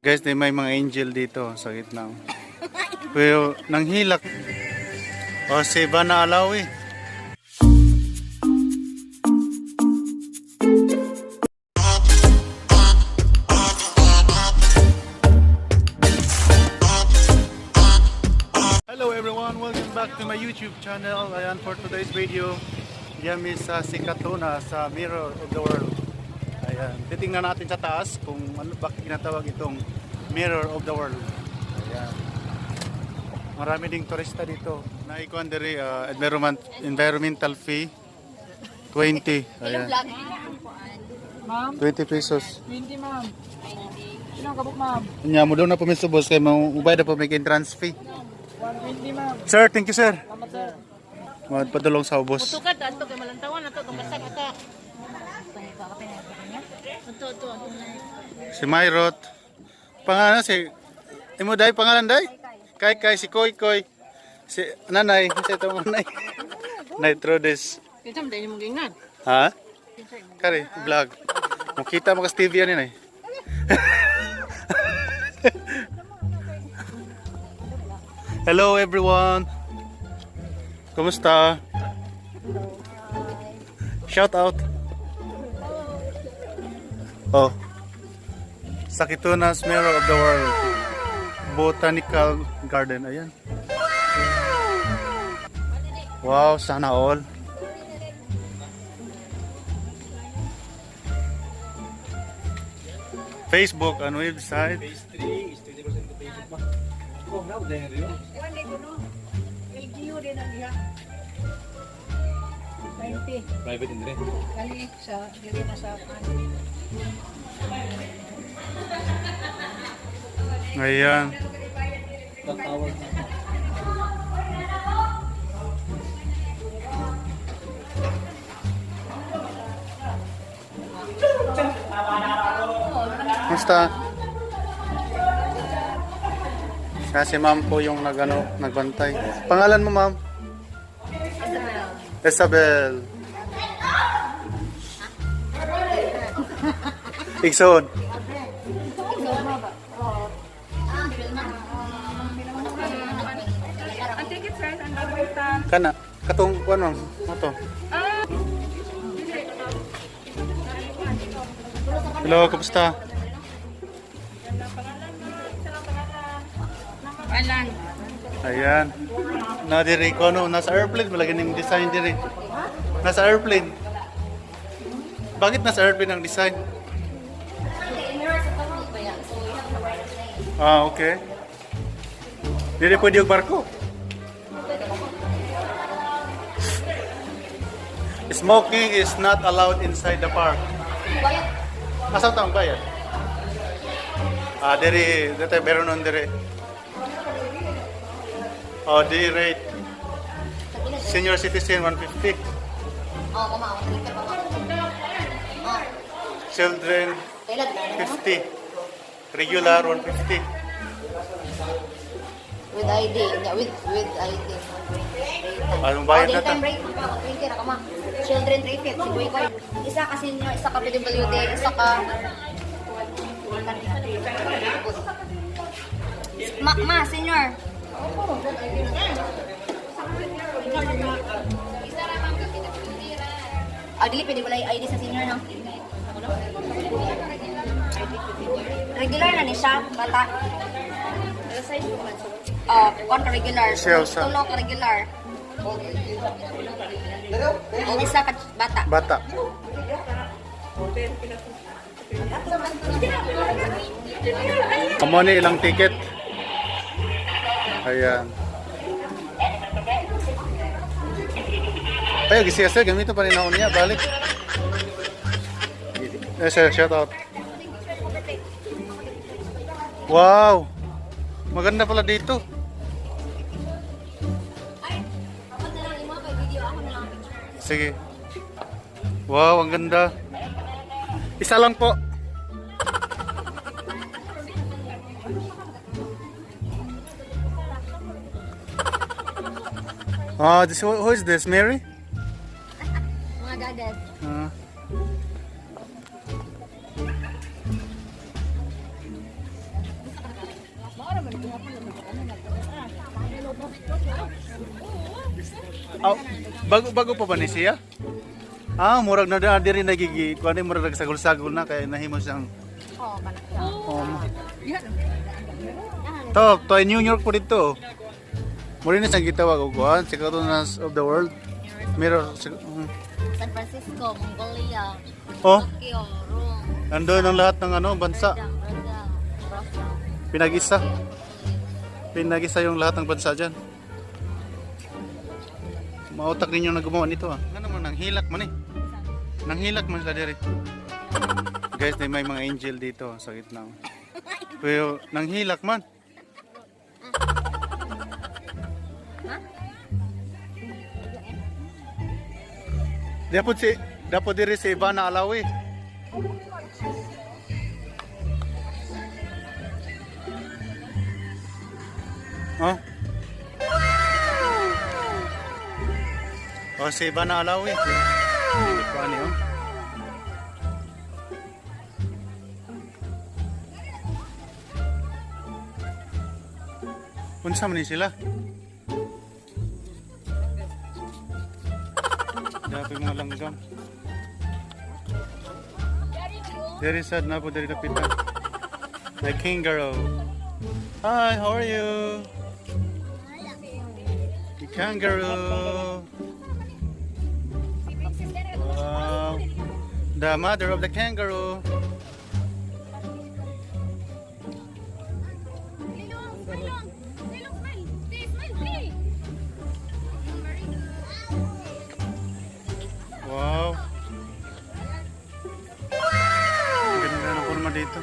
Guys, may mga angel dito sa gitna. Pero nanghilak. O si Bana Alawi. Hello everyone, welcome back to my YouTube channel. Ayan, for today's video, yan is Sikatuna sa Mirror of the World. Ayan, titingnan natin sa taas kung ano bakit kinatawag itong Mirror of the World. Ayan. Marami ding turista dito. Naikuan diri environmental fee 20. Ayan. 20 pesos. 20 ma'am. Sino kabuk ma'am? Nya mo daw na pumisubos kay mo ubay na po may entrance fee. 120 ma'am. Sir, thank you sir. Salamat sir. Padulong sa ubos. Tukad ato kay malantawan ato tong basag ata. Ato. Si Mayrot. Pangalan si imo dai pangalan dai? Kay si Koy. Si nanay, si ito nanay. Nitrodes. Kinsa man dai mo gingan? Ha? Kare vlog. Makita mo ka Stevie ani nay. Hello everyone. Kumusta? Shout out. Oh. Sakituna's Mirror of the World Botanical Garden. Ayan. Wow, sana all. Facebook and website. Phase 3 is 20% to Facebook pa. Oh, now there you. LGU din ang diha. 20. Private in there. Kali sa diri na sa Ayan. Tower. Basta. Kasi ma'am po yung nagbantay. Pangalan mo ma'am? Isabel. Ikson. ang ticket sir ang dapat. Kana katong ano to? Hello, kumusta? Alan. Ayan. Na diri ko no, nasa airplane malagi ning design diri. Nasa airplane. Bakit nasa airplane ang design? Ah, okay. Dili pwede yung barko. Smoking is not allowed inside the park. Asa taong bayad? Ah, diri, dito meron nun diri. Oh, di rate. Senior citizen 150. Children 50. Regular 150. With ID, with ID. Anong bayad na ta? Time break, 20 ra ka ma. Children 350, si Boy Koy. Isa ka senior, isa ka PWD, isa ka... Ma, senior. Dili, pwede wala yung ID sa senior, no? Regular na ni siya, bata. Kon ka regular. Siya, usa. Tulo ka regular. O isa ka bata. Bata. Amo ni ilang ticket? Ayan. Ay, gisiya sir, gamito pa rin ako niya, balik. Yes sir, shout out. Wow! Maganda pala dito. Sige. Wow, ang ganda. Isa lang po. Who is this? Mary? Mga dagat. Oh, bago pa ba ni siya? Ah, murag na diri nagigi, kuan murag nagsagol-sagol na kaya nahimo siyang Oo, malaki. to New York po dito. Mura na siyang gitawag og kuan, Sikatonas of the world. Mirror San Francisco, Mongolia, Oh, Tokyo, Rome, nandoon ang lahat ng bansa. Brazil, Pinag-isa yung lahat ng bansa dyan. Mautak ninyo na gumawa nito ah. Ano naman, nanghilak man eh. Nanghilak man sila diri. Guys, may mga angel dito sa gitna. Pero nanghilak man. Dapat diri si Ivana Alawi. Oh. Oh, si Ivana Alawi. Kuan niyo. Unsa man ni sila? Dapat mga langgam. Very sad na po dari kapitan. The kangaroo. Hi, how are you? The kangaroo. Wow. The mother of the kangaroo. Wow. Ganda ng forma dito.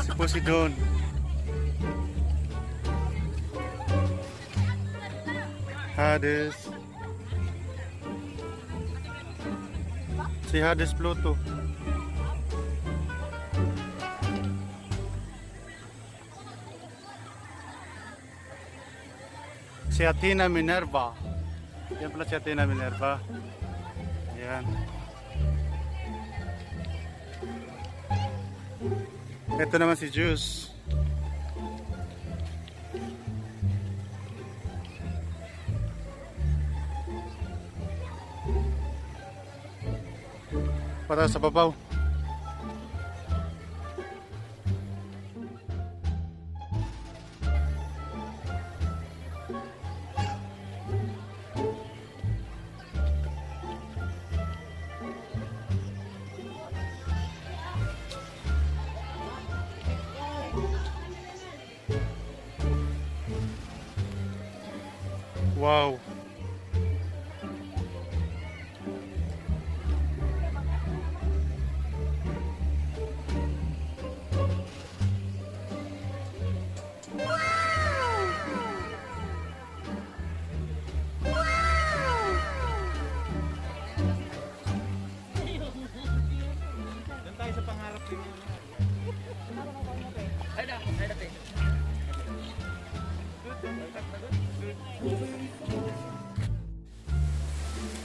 Si Poseidon. Hades. Si Hades Pluto. Si Athena Minerva. Yan pala si Athena Minerva. Ayan. Ito naman si Zeus. Para sa babaw. Wow.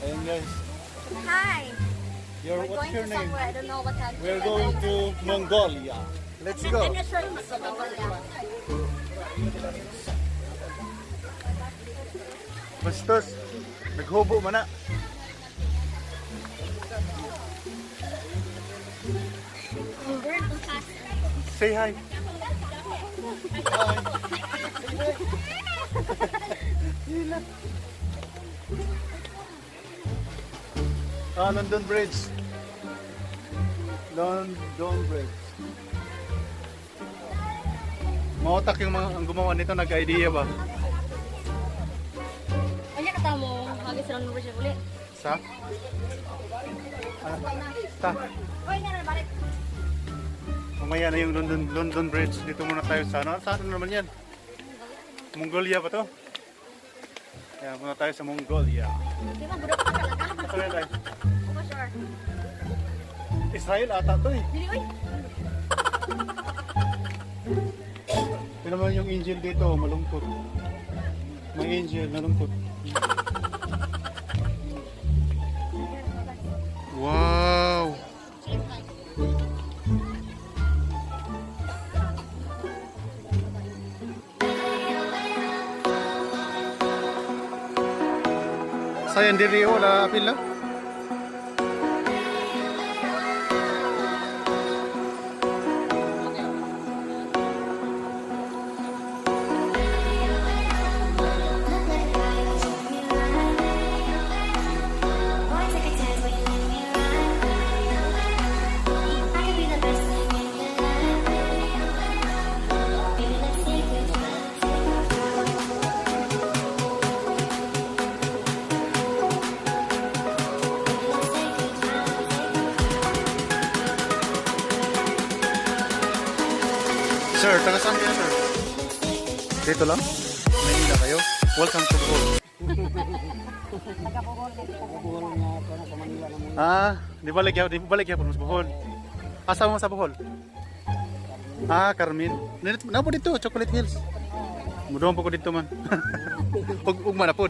Ayan guys. Hi. What's Going your to name? somewhere, I don't know what country. We're going to Mongolia. Let's go. I'm not sure it's Mongolia. Bastos. Naghubo man na. Say hi. Ah, London Bridge. London Bridge. Mautak yung mga ang gumawa nito, nag-idea ba? Kanya kata mo, magis lang number siya uli. Sa? Ta. Oy, nga na, balik. Mamaya na yung London Bridge. Dito muna tayo sa ano? Saan naman yan? Mongolia ba to? Kaya muna tayo sa Mongolia. Di ba, budok ka talaga? Saan na tayo? Opo, sure. Israel ata to eh. Dili, oy. Tignan mo yung angel dito, malungkot. May angel, malungkot. Wow! Sayang diri wala pila. Sir, taga saan kayo, sir? Dito lang? Manila kayo? Welcome to Bohol. Di balik ya po sa Bohol. Asa mo sa Bohol? Carmen. Na po dito, Chocolate Hills. Mudahan po ko dito man. Ugma na po.